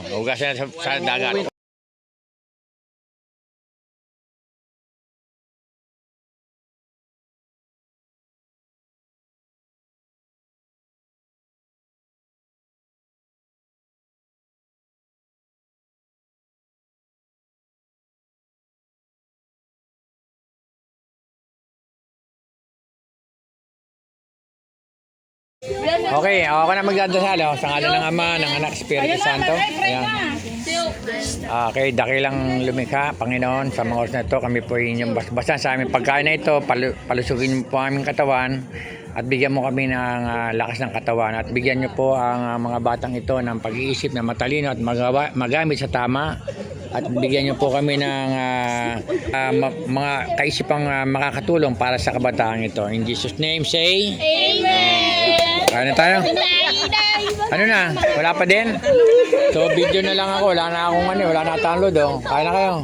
Hugasan sa dagat. Okay, ako na magdadasal. Sa ngalan ng Ama, ng Anak, Espiritu Santo. Ayan. Okay, dakilang lumikha, Panginoon, sa mga oras na ito, kami po inyong basbasan sa aming pagkain na ito, palusugin po aming katawan, at bigyan mo kami ng lakas ng katawan, at bigyan niyo po ang mga batang ito ng pag-iisip na matalino at magamit sa tama, at bigyan niyo po kami ng mga kaisipang makakatulong para sa kabataan ito. In Jesus' name, say Amen! Kaya na tayo? Ano na? Wala pa din? So, video na lang ako. Wala na akong wala na download. Kaya na kayo?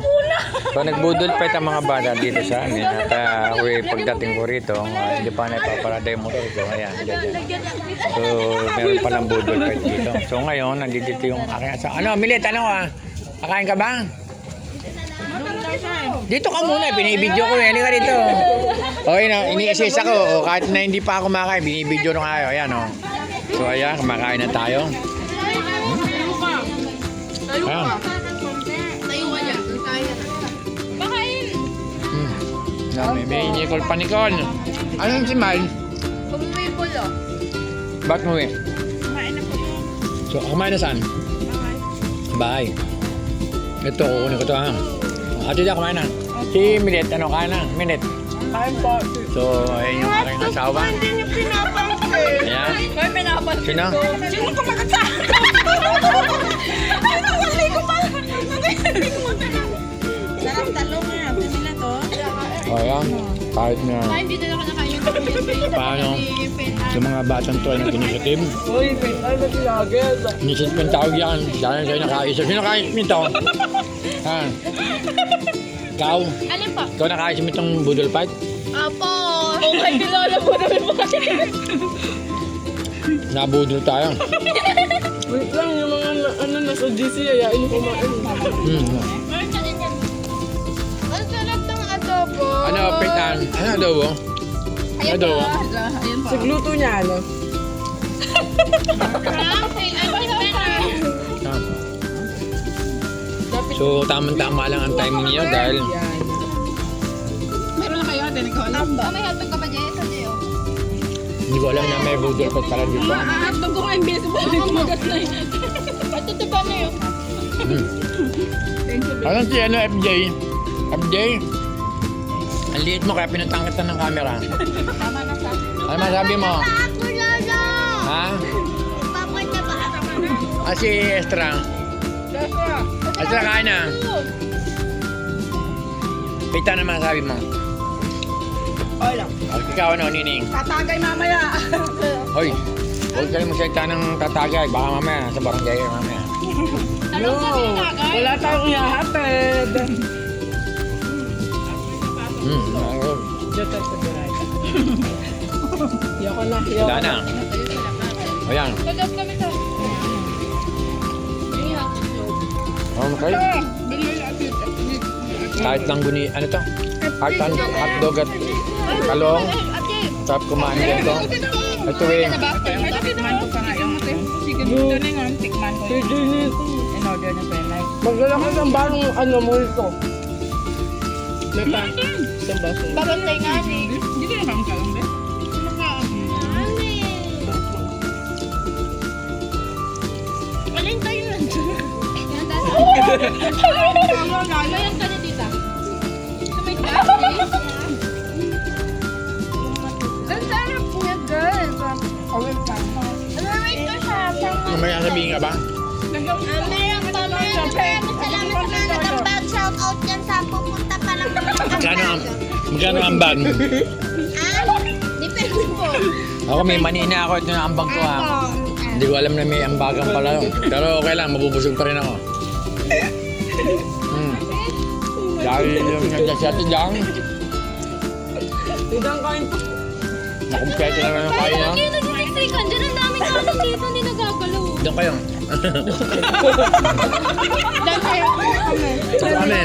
So, nagbudol pa ang mga bata dito sa amin. At pagdating ko rito, hindi pa na ipaparada yung motor ko. Ayan, so, meron pa ng budol pa dito. So, ngayon, nandito yung aking asa. Ano, Milit, kakain ka ba? Dito ka muna, binibidyo ko. Halika dito. Okay na, ini-assess ako. Kahit na hindi pa ako kumakain, binibidyo na kayo. Ayan, o. So, ayan, kumakain na tayo. Ayan. May Nicole pa, Nicole. Ano yung si Mal? Umuwi po lo. Ba't umuwi? Kumain na po. So, kumain na saan? Bye. Ito, kukunin ko ito ha. Ate dyan, kumain na. Si Milet, kain na? Milet. Kain po. So, ayun yung aking asawa. Hindi niyo pinapansin. Ayan. May pinapansin. Sino? Sino kumagat sa akin? Ay, nawali ko pa. Sarap talong nga. Pumila to. O, ayan. Kahit na Hindi na ako nakain. paano yung mga batang to ay nag-initiative. Uy, ay ba tilagad? Initiative yung tawag yan. Dahil kayo nakaisip. Sino nakaisip nito? Ha? Ikaw? Alin pa? Ikaw nakaisip itong budol fight? Apo. Okay, kilala po namin po kasi. Nabudol tayo. Wait lang, yung mga nasa GC, ayain yung kumain. Ang sarap ng adobo. Ano, Pitan? Ano adobo? Ayan Adobo? po. Ayan po. Sigluto niya, ano? So, tamang-tama lang ang timing niyo dahil Yan. Meron na kayo, hindi ko alam. May hotdog ka pa, Jess? Ano yun? hindi ko alam na may budol fight pala dito. Hotdog ko nga yung bilis mo. Kumagat na yun. At ito pa na yun. Alam si FJ? FJ? Ang liit mo kaya pinatangkat ka ng camera. Tama na sa. Ano masabi mo? Ako, Lolo! Ha? Papa niya ba? Si Estra. Estra, kain na. Pita naman sabi mo. Okay lang. Ikaw ano, Nining? Tatagay mamaya. Hoy, huwag kayo magsalita ng tatagay. Baka mamaya, sa barangay mamaya. No, wala tayong ihahatid. Yoko na, Wala na. Ayan. Pagkas kami sa... Yung hotdog. Okay. Kahit lang ano to? Hotdog at talong. Sarap kumain dito. Ito eh. Tikman ko pa nga yung sige dito na nga, tikman ko. si Jenny. In order na pa yun. Maglalakas ang barong ano mo ito. Nata. Isang baso. Babantay nga ni. Hindi ka naman kalang ba? Alin tayo nandiyan? Mayan ka na dito. Sumay ka. Ang sarap niya, girl. Awin pa. Wait ko siya. May sabihin ka ba? Meron pa, meron. Maraming salamat sa mga nag-ambag. Shout out yan sa pupunta pa lang. Magkano ang bag? Depende po. Ako may mani na ako. Ito na ang bag ko ha. Hindi ko alam na may ambagan pala. Pero okay lang, mabubusog pa rin ako. Dahil yung nandiyan si Ate Jang. Tidang kain to. Nakumpleto na yung kain niya. Hindi nag-istrikan. Diyan ang daming aso dito. Hindi nagagalaw. Doon kayo. Kami.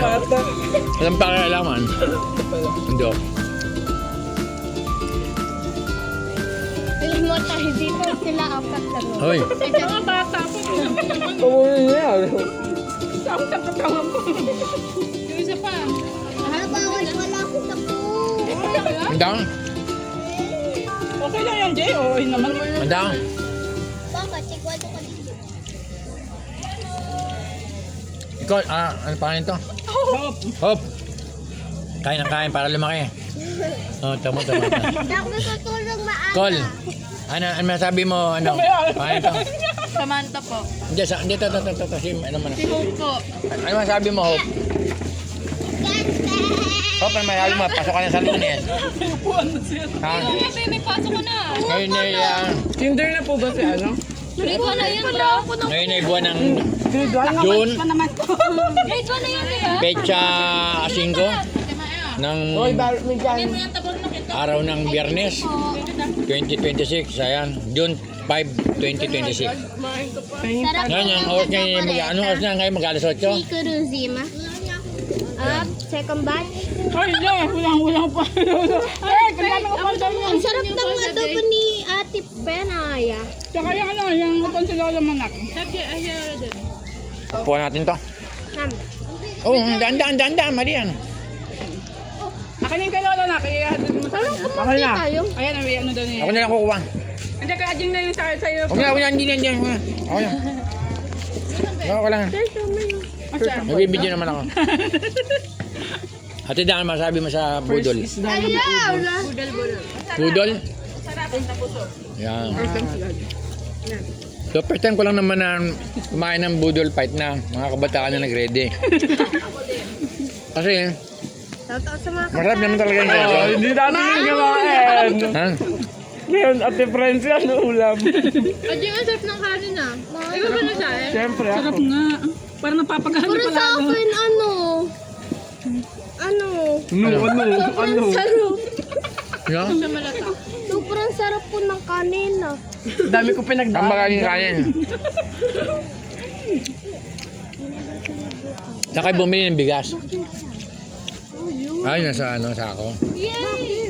Walang pakialaman. Hindi. Alam mo tayo dito sila apat na mo. Hoy. Mga bata po. Tawagin niya. Saan ka katawag mo? Yung isa pa. Bawal wala ako sa po. Andang. Okay lang yan, Jay. Oo, naman. Andang. Bakit? Sigwado ka dito. Ikaw, ano pa ito? Hop. Hop. Kain ng kain para lumaki. Oh, tama. Hindi ako natutulog maaga. Col. Ano masabi mo, ano? Paano ito? Samantha po. Hindi, ito. Ano man? Si Hope po. Ano masabi mo, Hope? Hope, ano masabi mo? Pasok ka na sa lunes. Upuan na siya. Ha? Kasi may pasok ko na. Ngayon ay, Tinder na po ba si ano? Grade 1 na yun, bro. ngayon ay buwan ng Grade 1? June, Grade 1 na yun, eh. pecha 5 ng Hoy, may dyan. araw ng Biyernes 2026. Ayan, June 5, 2026. Sarap Ngayon, ang oras ngayon, anong oras na ngayon? Mag-alas 8? ni Kuruzima. Second batch. Hoy, no. Walang pa. Ay, kailangan ko pa dyan. Ang sarap ng adobo ni Ate Penaya. Tsaka yung ano, yung konsilolo manak. Puha natin to. Ham. Oh, daan, mali yan. Akin yung kay Lola na. Kaya Parang Akin kumain na. tayo. Ayan, may ano doon niya. Ako na lang kukuha. Hindi, kaya Jing na yung sa'yo. Huwag na, hindi na. Ako na. Ako lang. Asa? Nagbibidyo naman ako. Ate Dan, masabi mo sa budol? Ayaw! Budol? Yan. So, first time ko lang naman na kumain ng budol fight na mga kabataan na nag-ready. Kasi, Totoo sa mga masarap naman talaga yung ganito. Hindi natin yung gawain. Ha? Ngayon, Ate Friends, ano ulam? Ajing, ang sarap ng kanin, ah. Ikaw ba na siya, eh? Siyempre, sarap nga. Parang napapagahan Puro sa akin, ano? Sobrang sarap. Yan? Sobrang sarap po ng kanin, ah. Dami ko Ang pinagdaan. magaling kanin. Saka bumili ng bigas. Ay, nasa ako. Yay!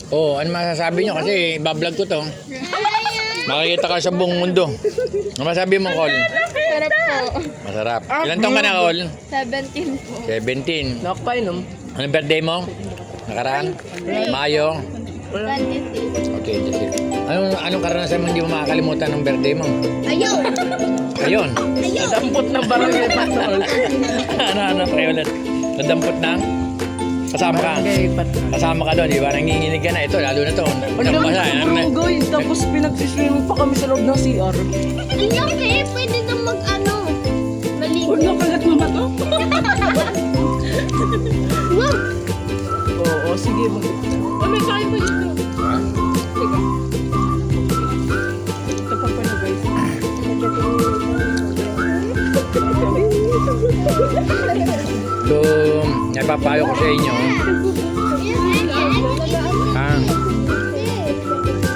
Oo, ano masasabi nyo? Kasi bablog ko to. Makikita ka sa buong mundo. Ano masabi mo, Col? Sarap po. Masarap. Ilan taong ka na, Col? 17 po. 17. Nakapainom. Anong birthday mo? Nakaraan? Mayo? 26. Okay, that's it. Anong karanasan mo hindi mo makakalimutan ng birthday mo? Ayaw! Ayun. Dampot na barangay patrol. ano, try ulit. Nadampot na? Kasama ka? Barangay patrol. Kasama ka doon, di ba? Nanginginig ka na. Ito, lalo na to. Ang dami guys, tapos pinagsiswimming pa kami sa loob ng CR. Hindi okay, pwede na mag-ano. Maligo. Huwag na kagat mo ba to? Wow! Oo, sige mo. May kain pa dito. Ha? Teka. Ito pa pala guys. So, napapayo ko sa inyo. Ha?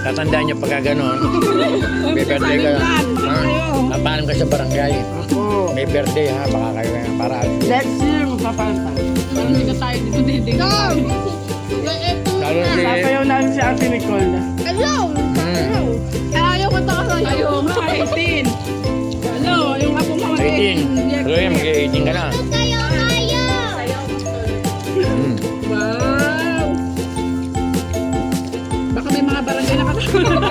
Tatandaan nyo pagka gano'n. May birthday ka. Ha? Napaalam ka sa barangay. Oo. May birthday ha. Baka kayo para. Next year, magpapalta. Hindi ka tayo dito dito. Tom! Lalo si... Sasayaw namin si Ate Nicole. Ayaw! Ayaw ko to kasi. Ayaw nga, 18. Ano, yung ako mga 18. So yan, mag-18 ka na. Ayaw! Hmm. Wow! Baka may mga barangay na kasama.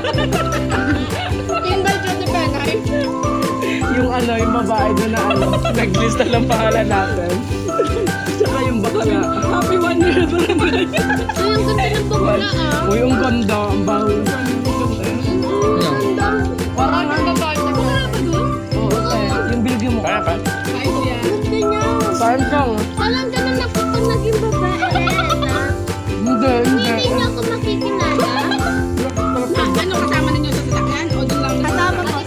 Invite ka si Penay. Yung ano, yung babae doon na ano, naglista lang pangalan natin. Tsaka yung bakla. Happy 1 year barangay. Ay, ang ganda ng bakla, ah. Uy, ang ganda, ang baho. Parang ang babae. Wala ka doon? Oo, yung bilgyo mo. Kaya pa? Ay, siya. Ganda niya. Saan siyang? Parang ganun na kapag naging babae. Hindi, Hindi niyo ako makikilala. Ano, kasama ninyo sa sasakyan? O doon lang? Kasama ko.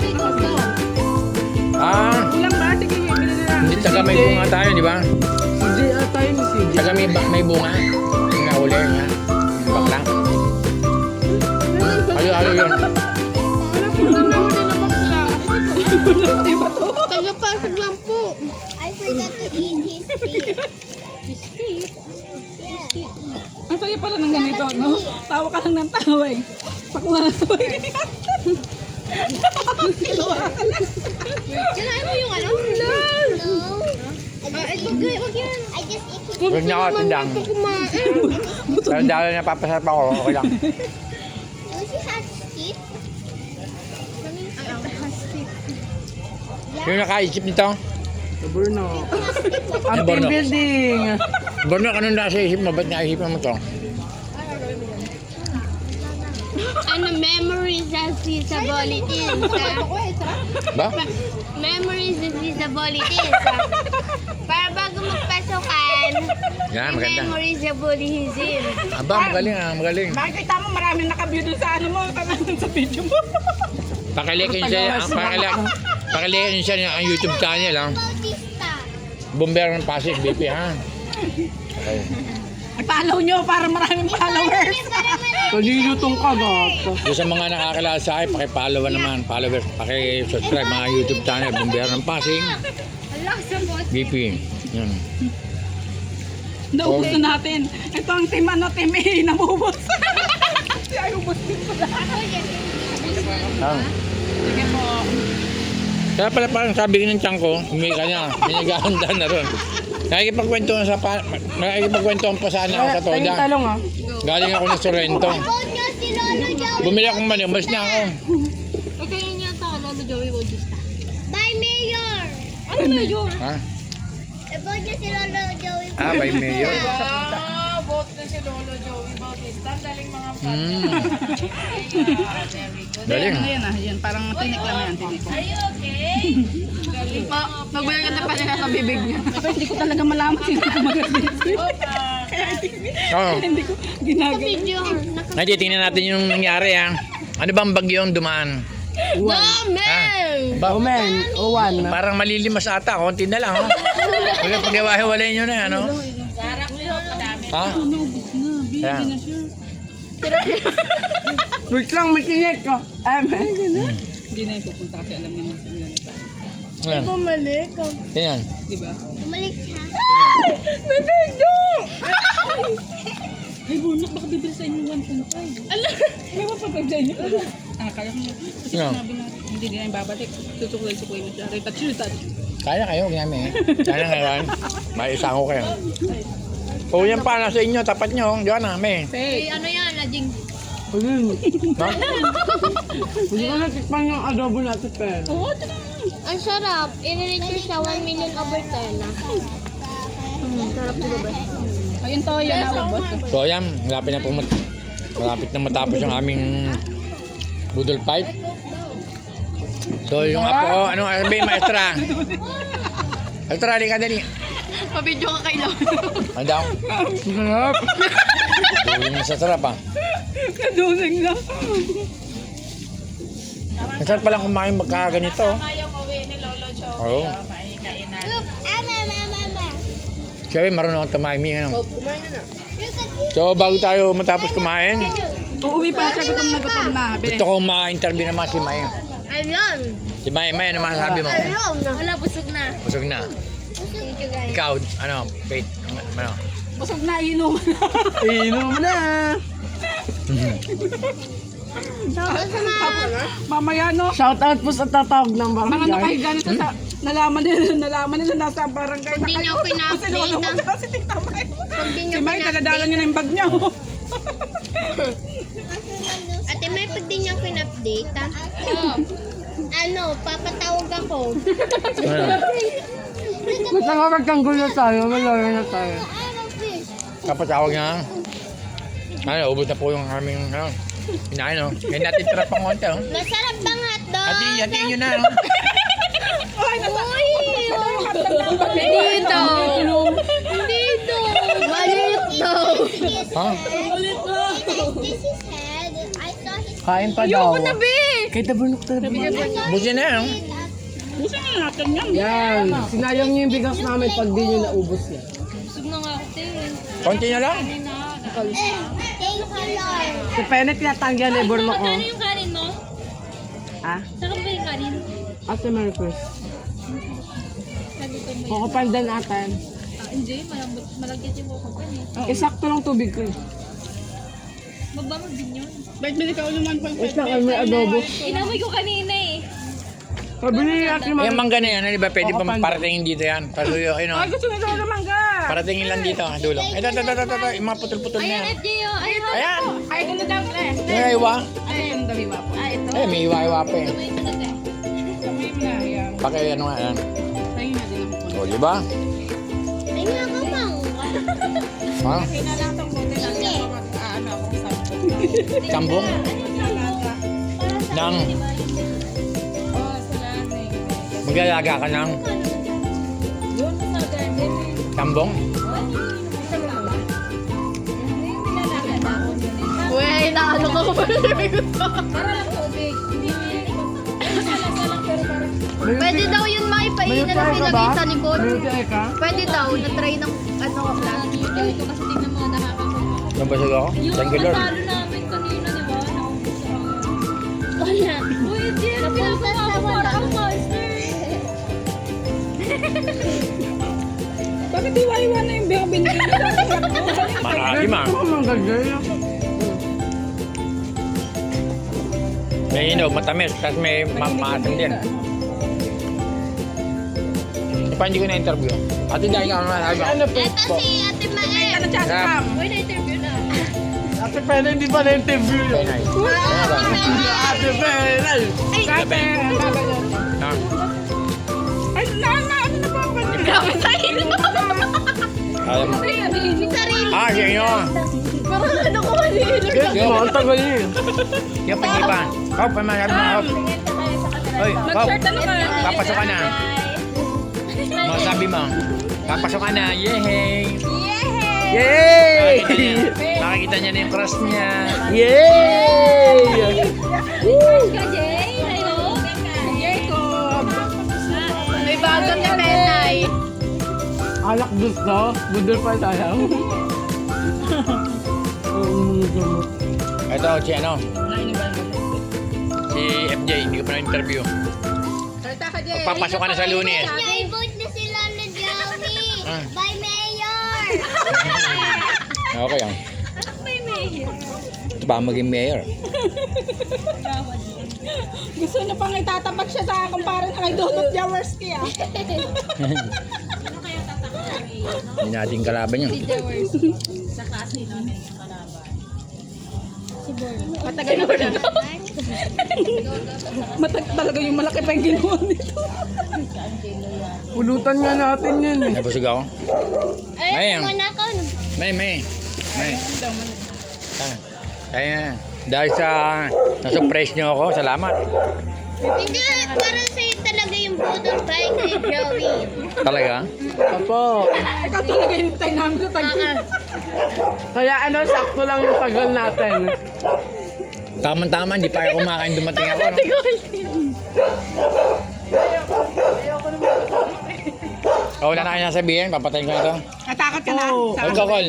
Ulang ba? Sige, bilhin na lang. Hindi taga may bunga tayo, di ba? CJ ata yun, CJ. Taga may bunga. Yung nahuli nga. Yung bakla. Ano yun? Iba to. Tagapasok lang po. I forgot to eat his teeth. Yeah. Ang saya pala ng ganito, no? Tawa ka lang ng tawa eh. Pakla na to eh. Kailangan mo yung ano? No. Wag yan. I just eat his Huwag niya ako tindang. Kumain. Pero dahil napapasarap ako, okay lang. Does he have teeth? Yung nakaisip nito, Burno. Ang Ano, Burno? team building. Borno, anong nasa isip mo? Ba't naisipan mo to? Ano, memories as visibilities. Ba? Memories is visibilities. Para bago magpasukan, Yan, maganda. memories is visibilities. Aba, magaling ah, magaling. Makikita mo maraming nakaview dun sa ano mo, sa video mo. Pakilikin siya, pakilikin siya ang YouTube channel, ha? Bautista. Bumbero ng Pasig, BP, ha? Okay. I-follow nyo para maraming followers. Kalilutong ka, gato. Doon sa mga nakakilala sa akin, paki-follow naman, followers, paki-subscribe mga YouTube channel, Bumbero ng Pasig, BP. Yan. Naubos na natin. Ito ang team ano, team A, namubos. Ay, ubos din pala. Ah. Sige po. Kaya pala parang sabi ng tiyan ko, humika niya, minagahanda na ron. Nakikipagkwentuhan pa sana ako sa Toda. Tayong talong ah. Galing ako ng Sorrento. About nyo si Lolo Joey. Bumili akong mani, umalis na ako. Okay niya to, Lolo Joey Bautista. By Mayor. Ano na yun? Ha? About nyo si Lolo Joey. Ah, by Mayor. Vote na si Lolo Joey Bautista. Daling mga Hmm. Galing. Ano yan ah, yan. Parang tinik lang yan, tinik. Are you okay? Nagbayag na pa niya sa bibig niya. Pero hindi ko talaga malaman sino ang mag-video. Oo. Hindi ko ginagawa. Ngayon, tingnan natin yung nangyari, ha? Ano ba ang bagyo yung dumaan? Dami! Ba, Omen, O1. parang malilimas ata, konti na lang, ha? Pag-iwahiwalay nyo na, ano? Ha? Kaya. Wait lang, may tinik ko. Hindi na yung pupunta kasi alam niya na. Ayan. Bumalik. Tingnan. Diba? Bumalik siya. May video! Ay, bunak, baka bibili sa inyo 1.5. Ala! May 1.5 sa inyo. Kaya ko niya. Kasi No. sinabi na, hindi din yung babalik. Susuklay mo siya. Retouch. Kaya kayo, ginami. Kaya ngayon, may isang ko kayo. O yan pa, nasa inyo, tapat nyo, diyan na, may. Fake. Ano yan, Lading? Ayun. No? Hindi ko natikpan yung adobo natin, pero. Oo, tika. Ang sarap. I-reach sa 1 million over 10 na. Sarap dito ba? Ayun to, yan naubos. So ayan, malapit na matapos yung aming budol fight. So yung apo, anong sabihin, maestra? Maestra, halika dali. Pabidyo ka kay Lolo. Ano daw? Sarap. Duling na sa sarap, ha? Kaduling na. Ang sarap palang kumain magkaganito. Oo. Look, ama. Sabi, marunong akong tumaimi. Ano? Look at So bago tayo matapos kumain, Uuwi pa siya gutom na. Bili. gusto kong ma-interview naman si May. Ayun. Si May, ano masasabi mo? Ayun. Wala, busog na. Busog na. Thank you guys. Ikaw, ano, Kate, ano? Busog na, inom na. Inom na. Mamaya no. Shout out po sa tatawag ng barangay. Mga nakahiga nito sa nalaman nila nasa barangay. Hindi niyo Kasi lolo mo pina-update. si Tita May. Pag di niyo Si May, tagadala niya na yung bag niya. Ate May, pag di niyo pin-update, ha? Ano, papatawag ako. Basta nga magkanggulo tayo, malaya na tayo. Kapatawag nga. Ano, ubos na po yung aming, ano, hinain, no? Kaya natin tira pang konti, oh. Masarap bang hotdog? Hatiin nyo na, no? Uy! Dito. Dito. Malit daw. Ha? This is head. I saw his Kain pa daw. Be! Kahit nabunok talaga. Busin na, no? Busin na natin yan. Yan. Sinayang niyo yung bigas namin pag di niyo naubos yan. Busog na nga ako, te. Konti na lang. Thank you, Lord. Si Penet tinatanggihan ni Burno ko. Ano yung kanin mo? Ha? Saan ba yung kanin? Ate Mary Chris. Coco pandan natin. Hindi, malagyan yung buko pa eh. Sakto lang tubig ko. Mabango din yun. Ba't bili ka naman po? Isa kami adobo. Inamoy ko kanina eh. Sabi ni Ate Yung Mary. mangga na yan, di ba? Pwede Oo, pang panda. paratingin dito yan. Pasuyo, ayun o. Ay, gusto nila ng mangga. Paratingin lang dito, dulo. Ito. Yung mga putol-putol na yan. FJ oh. Ayun. Ayan! Ay, ganda daw eh. May iwa. Ay, ang dami ba po? Ay, ito. Eh, may iwa-iwa pa eh. Kamay mo na, yan. Paki ano nga yan. Tayo na din ako. O, di ba? Ay, nga ka mang. Ha? Kaya lang itong buti lang yan. Ano akong sampo. Kambong? Nang Oh, salamat. maglalaga ka ng Yun sa garden. kambong? Uy, nakalo ko pa rin sabi ko to. Para lang tubig. Pwede daw yun maipainan na pinagay sa likod. May ka? Pwede daw, na-try ng ano ka class. Ito kasi tingnan mo, nakakapagod. Nabasag ako? Thank you, Lord. namin kanina, di ba? Wala. Uy, Jen, pinapagawa ko para ang master. Bakit iwa-iwa na yung binili? Marami ma. Ito mangga dyan. May inog, matamis, tapos may maasim din. Pa hindi ko na-interview. Ate, dahil ka naman. Ano po? Ito si Ate Mae. Sarap. Uy, na-interview na. Ate Pena, hindi pa na-interview yun. Penay. Ate Pena. Gabi. Ha? Ay, ano na po ako? Grabe tayo. Alam mo. Sarili. Ah, siya yun. Parang ano ko kanina. Yes, ang tagal yun. Yung pangipan. Hop, pamalag mo, hop. Hoy, hop. Ano ka? Papasok ka na. Mga sabi mo. Papasok ka na. Yehey. Yay! Makikita niya na yung crush niya. Yay! Ka, Jay. Hello. Jacob. May bagong na penay. Alak gusto. Budol pa tayo. Ito, si ano? Si FJ, hindi ko pa na-interview. Magpapasok ka na sa Lunes. Na-vote na sila na Joey. Ah. By Mayor. Okay yan. Anak may mayor. Ito ba maging mayor? Gusto niya pang itatapat siya sa akin para na kay Donut Jaworski ah. Hindi natin kalaban yun. Matagal na siya. Talaga yung malaki pa yung ginawa nito. Pulutan nga natin yan eh. Nabusog ako. May yan. Wala ko. May. Ah, kaya dahil sa na-surprise niyo ako, salamat. Hindi, para sa'yo talaga yung budol by kay Joey. Talaga? Apo. Ikaw talaga yung tayo namin sa tagin. Kaya ano, sakto lang yung tagal natin. Tama-tama, hindi pa ako kumakain dumating ako. No? Oh, wala na kayo nasabihin, papatayin ko na ito. Natakot ka na. Oo. Huwag ka call.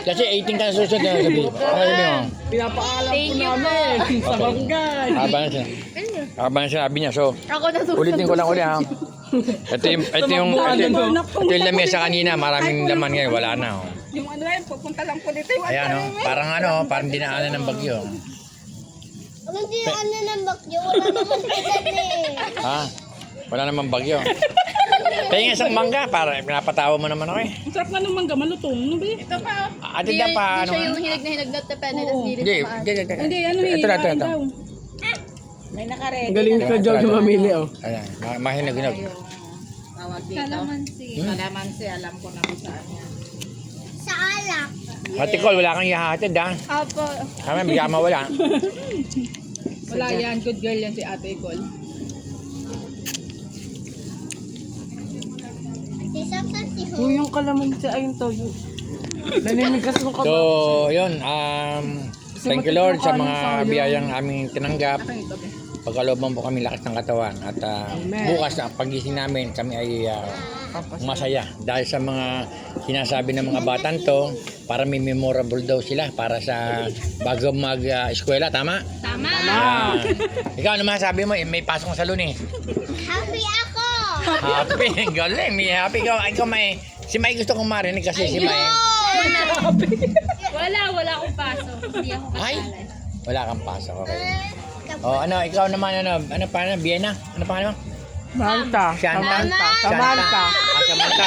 Kasi 18 ka na susunod na sabihin. Ano sabihin mo? Pinapaalam ko namin sa barangay. Haba na sinabi niya. So, Ako na susunod. ulitin ko lang uli ha. Ito yung lamesa kanina, maraming laman ngayon, wala na. Oh. Yung ano yan, pupunta lang po dito. Yung Ayan parang dinaanan ng bagyo. Hindi ano ng bakyo, wala naman sila eh. Ha? Wala namang bagyo. Kaya isang mangga, para pinapatawa mo naman ako eh. Ang sarap nga ng mangga, malutong. Ano ba? Ito pa. Ate na pa, ano Siya nga? yung hilig na hilig na tepene, tapos hilig Hindi, sa Hindi, ano eh. Ito. May nakaredy. Ang galing ka Joey mamili oh. Ayan, mahinog-hinog. Tawag dito. Kalamansi. Kalamansi, alam ko na kung saan yan. Sa alak. Ate Col, wala kang ihahatid ha. Apo. Kami, bigyan mawala. Wala yan, good girl yan si Ate Col. Uy, yung kalamansi ay yung toyo. Naninigas mo ka ba? So, yun. Thank you Lord sa mga biyayang aming tinanggap. Pagkalooban po kami lakas ng katawan. At bukas na pagising namin, kami ay masaya. Dahil sa mga sinasabi ng mga batang to, para may memorable daw sila para sa bago mag-eskwela, tama? Tama. Yan. Ikaw, ano masasabi mo? May pasok sa Lunes. Happy ako! Happy. Galing. May happy. Ikaw may... Si May gusto kong marinig kasi si May... Wala akong pasok. Hindi ako Ay! kasali. Wala kang pasok. Okay. Oh, ano, ikaw naman, ano pa na? Vienna? Ano pa naman? Samantha. Samantha. Samantha.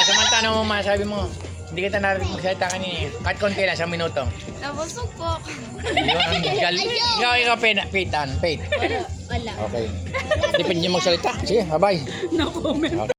Samantha, ano mo masabi mo? Hindi kita narinig magsalita kanina eh. Kahit konti lang, 1 minuto. Nabusog po. Ikaw, Pete. Wala. Okay. Depende nyo magsalita. Sige, bye-bye. No comment.